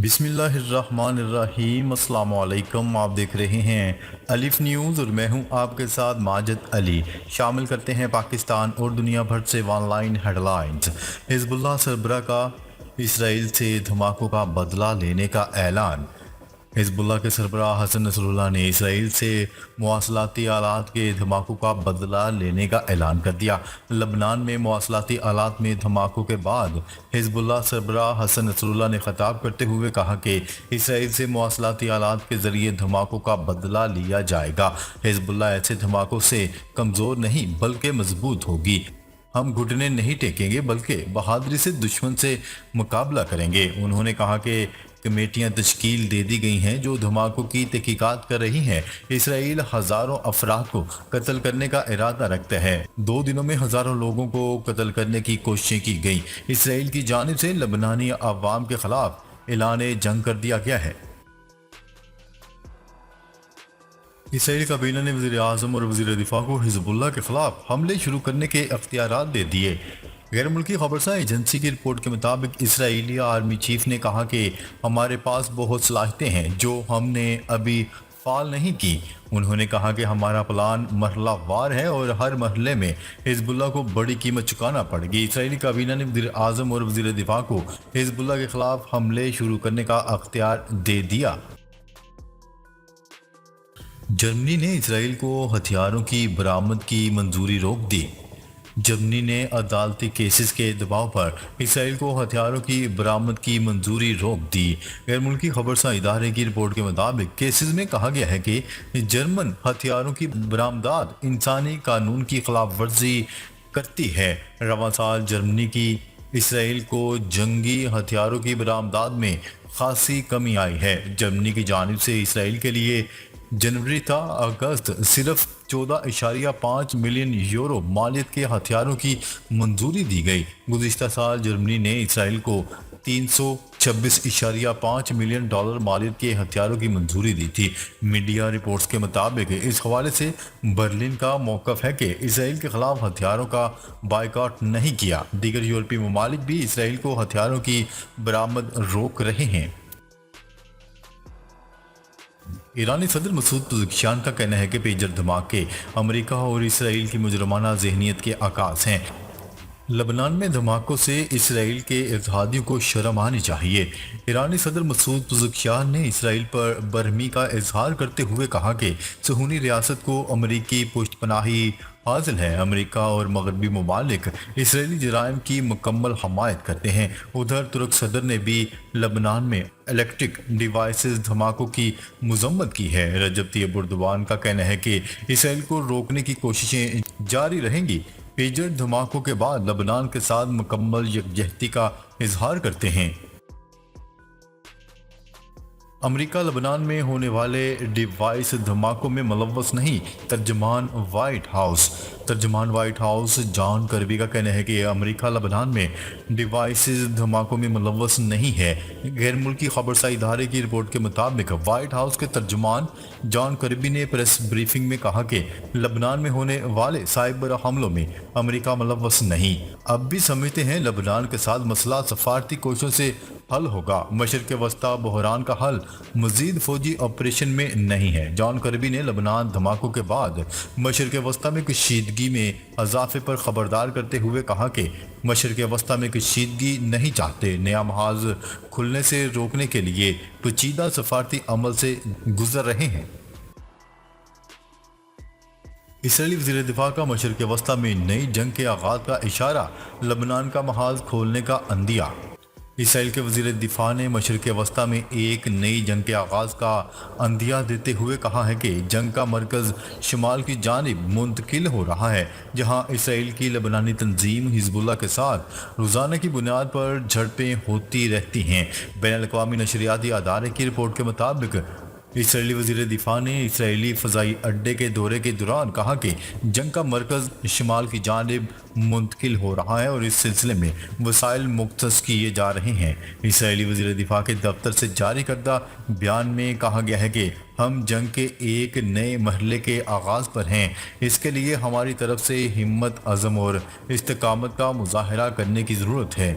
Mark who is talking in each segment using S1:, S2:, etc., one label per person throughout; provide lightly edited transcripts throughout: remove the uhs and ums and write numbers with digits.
S1: بسم اللہ الرحمن الرحیم۔ السلام علیکم، آپ دیکھ رہے ہیں الف نیوز اور میں ہوں آپ کے ساتھ ماجد علی۔ شامل کرتے ہیں پاکستان اور دنیا بھر سے آن لائن ہیڈ لائنز۔ حزب اللہ سربراہ کا اسرائیل سے دھماکوں کا بدلہ لینے کا اعلان۔ حزب اللہ کے سربراہ حسن نصر اللہ نے اسرائیل سے مواصلاتی آلات کے دھماکوں کا بدلہ لینے کا اعلان کر دیا۔ لبنان میں مواصلاتی آلات میں دھماکوں کے بعد حزب اللہ سربراہ حسن نصر اللہ نے خطاب کرتے ہوئے کہا کہ اسرائیل سے مواصلاتی آلات کے ذریعے دھماکوں کا بدلہ لیا جائے گا۔ حزب اللہ ایسے دھماکوں سے کمزور نہیں بلکہ مضبوط ہوگی۔ ہم گھٹنے نہیں ٹیکیں گے بلکہ بہادری سے دشمن سے مقابلہ کریں گے۔ انہوں نے کہا کہ کمیٹیاں تشکیل دے دی گئی ہیں جو دھماکوں کی تحقیقات کر رہی ہیں۔ اسرائیل ہزاروں افراد کو قتل کرنے کا ارادہ رکھتا ہے۔ 2 دنوں میں ہزاروں لوگوں کو قتل کرنے کی کوششیں کی گئیں۔ اسرائیل کی جانب سے لبنانی عوام کے خلاف اعلان جنگ کر دیا گیا ہے۔ اسرائیلی کابینہ نے وزیر اعظم اور وزیر دفاع کو حزب اللہ کے خلاف حملے شروع کرنے کے اختیارات دے دیے۔ غیر ملکی خبرساں ایجنسی کی رپورٹ کے مطابق اسرائیلی آرمی چیف نے کہا کہ ہمارے پاس بہت صلاحیتیں ہیں جو ہم نے ابھی فعال نہیں کی۔ انہوں نے کہا کہ ہمارا پلان مرحلہ وار ہے اور ہر مرحلے میں حزب اللہ کو بڑی قیمت چکانا پڑے گی۔ اسرائیلی کابینہ نے وزیر اعظم اور وزیر دفاع کو حزب اللہ کے خلاف حملے شروع کرنے کا اختیار دے دیا۔ جرمنی نے اسرائیل کو ہتھیاروں کی برآمد کی منظوری روک دی۔ جرمنی نے عدالتی کیسز کے دباؤ پر اسرائیل کو ہتھیاروں کی برآمد کی منظوری روک دی۔ غیر ملکی خبرساں ادارے کی رپورٹ کے مطابق کیسز میں کہا گیا ہے کہ جرمن ہتھیاروں کی برآمدات انسانی قانون کی خلاف ورزی کرتی ہے۔ رواں سال جرمنی کی اسرائیل کو جنگی ہتھیاروں کی برآمدات میں خاصی کمی آئی ہے۔ جرمنی کی جانب سے اسرائیل کے لیے جنوری تا اگست صرف 14.5 ملین یورو مالیت کے ہتھیاروں کی منظوری دی گئی۔ گزشتہ سال جرمنی نے اسرائیل کو 326.5 ملین ڈالر مالیت کے ہتھیاروں کی منظوری دی تھی۔ میڈیا رپورٹس کے مطابق اس حوالے سے برلن کا موقف ہے کہ اسرائیل کے خلاف ہتھیاروں کا بائیکاٹ نہیں کیا۔ دیگر یورپی ممالک بھی اسرائیل کو ہتھیاروں کی برآمد روک رہے ہیں۔ ایرانی صدر مسعود پزشکیان کا کہنا ہے کہ پیجر دھماکے امریکہ اور اسرائیل کی مجرمانہ ذہنیت کے عکاس ہیں۔ لبنان میں دھماکوں سے اسرائیل کے اتحادیوں کو شرم آنی چاہیے۔ ایرانی صدر مسعود پزشکیان نے اسرائیل پر برہمی کا اظہار کرتے ہوئے کہا کہ صہیونی ریاست کو امریکی پشت پناہی حاصل ہے۔ امریکہ اور مغربی ممالک اسرائیلی جرائم کی مکمل حمایت کرتے ہیں۔ ادھر ترک صدر نے بھی لبنان میں الیکٹرک ڈیوائسز دھماکوں کی مذمت کی ہے۔ رجب طیب اردوان کا کہنا ہے کہ اسرائیل کو روکنے کی کوششیں جاری رہیں گی۔ پیجر دھماکوں کے بعد لبنان کے ساتھ مکمل یکجہتی کا اظہار کرتے ہیں۔ امریکہ لبنان میں ہونے والے ڈیوائس دھماکوں میں ملوث نہیں، ترجمان وائٹ ہاؤس جان کربی کا کہنا ہے کہ امریکہ لبنان میں ڈیوائسز دھماکوں میں ملوث نہیں ہے۔ غیر ملکی خبرساں ادارے کی رپورٹ کے مطابق وائٹ ہاؤس کے ترجمان جان کربی نے پریس بریفنگ میں کہا کہ لبنان میں ہونے والے سائبر حملوں میں امریکہ ملوث نہیں۔ اب بھی سمجھتے ہیں لبنان کے ساتھ مسئلہ سفارتی کوششوں سے حل ہوگا۔ مشرق وسطی بحران کا حل مزید فوجی آپریشن میں نہیں ہے۔ جان کربی نے لبنان دھماکوں کے بعد مشرق وسطی میں کشیدگی میں اضافے پر خبردار کرتے ہوئے کہا کہ مشرق وسطی میں کشیدگی نہیں چاہتے، نیا محاذ کھلنے سے روکنے کے لیے پیچیدہ سفارتی عمل سے گزر رہے ہیں۔ اسرائیلی وزیر دفاع کا مشرق وسطی میں نئی جنگ کے آغاز کا اشارہ، لبنان کا محاذ کھولنے کا عندیہ۔ اسرائیل کے وزیر دفاع نے مشرق وسطی میں ایک نئی جنگ کے آغاز کا عندیہ دیتے ہوئے کہا ہے کہ جنگ کا مرکز شمال کی جانب منتقل ہو رہا ہے، جہاں اسرائیل کی لبنانی تنظیم حزب اللہ کے ساتھ روزانہ کی بنیاد پر جھڑپیں ہوتی رہتی ہیں۔ بین الاقوامی نشریاتی ادارے کی رپورٹ کے مطابق اسرائیلی وزیر دفاع نے اسرائیلی فضائی اڈے کے دورے کے دوران کہا کہ جنگ کا مرکز شمال کی جانب منتقل ہو رہا ہے اور اس سلسلے میں وسائل مختص کیے جا رہے ہیں۔ اسرائیلی وزیر دفاع کے دفتر سے جاری کردہ بیان میں کہا گیا ہے کہ ہم جنگ کے ایک نئے مرحلے کے آغاز پر ہیں۔ اس کے لیے ہماری طرف سے ہمت، عزم اور استقامت کا مظاہرہ کرنے کی ضرورت ہے۔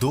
S1: 2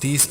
S1: 30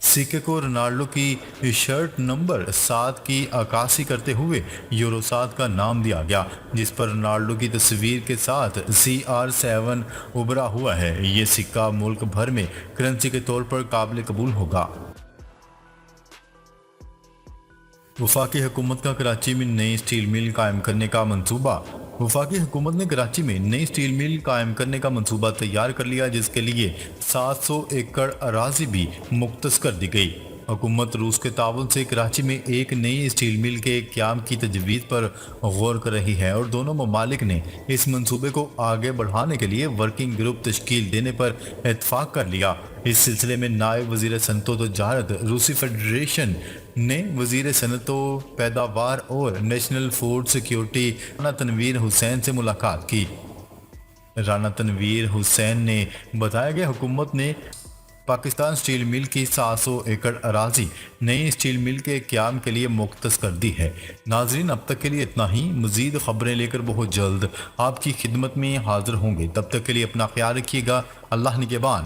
S1: سکے کو رونالڈو کی شرٹ نمبر 7 کی عکاسی کرتے ہوئے یورو 7 کا نام دیا گیا، جس پر رونالڈو کی تصویر کے ساتھ CR7 ابھرا ہوا ہے۔ یہ سکہ ملک بھر میں کرنسی کے طور پر قابل قبول ہوگا۔ وفاقی حکومت کا کراچی میں نئی سٹیل مل قائم کرنے کا منصوبہ۔ وفاقی حکومت نے کراچی میں نئی سٹیل مل قائم کرنے کا منصوبہ تیار کر لیا، جس کے لیے 700 ایکڑ اراضی بھی مختص کر دی گئی۔ حکومت روس کے تعاون سے کراچی میں ایک نئی سٹیل مل کے قیام کی تجویز پر غور کر رہی ہے اور دونوں ممالک نے اس منصوبے کو آگے بڑھانے کے لیے ورکنگ گروپ تشکیل دینے پر اتفاق کر لیا۔ اس سلسلے میں نائب وزیر صنعت و تجارت روسی فیڈریشن نے وزیر صنعت و پیداوار اور national food security Rana Tanveer Hussain سے ملاقات کی۔ رانا تنویر حسین نے بتایا کہ حکومت نے پاکستان سٹیل مل کی 700 ایکڑ اراضی نئی سٹیل مل کے قیام کے لیے مختص کر دی ہے۔ ناظرین، اب تک کے لیے اتنا ہی۔ مزید خبریں لے کر بہت جلد آپ کی خدمت میں حاضر ہوں گے۔ تب تک کے لیے اپنا خیال رکھیے گا۔ اللہ نگہبان۔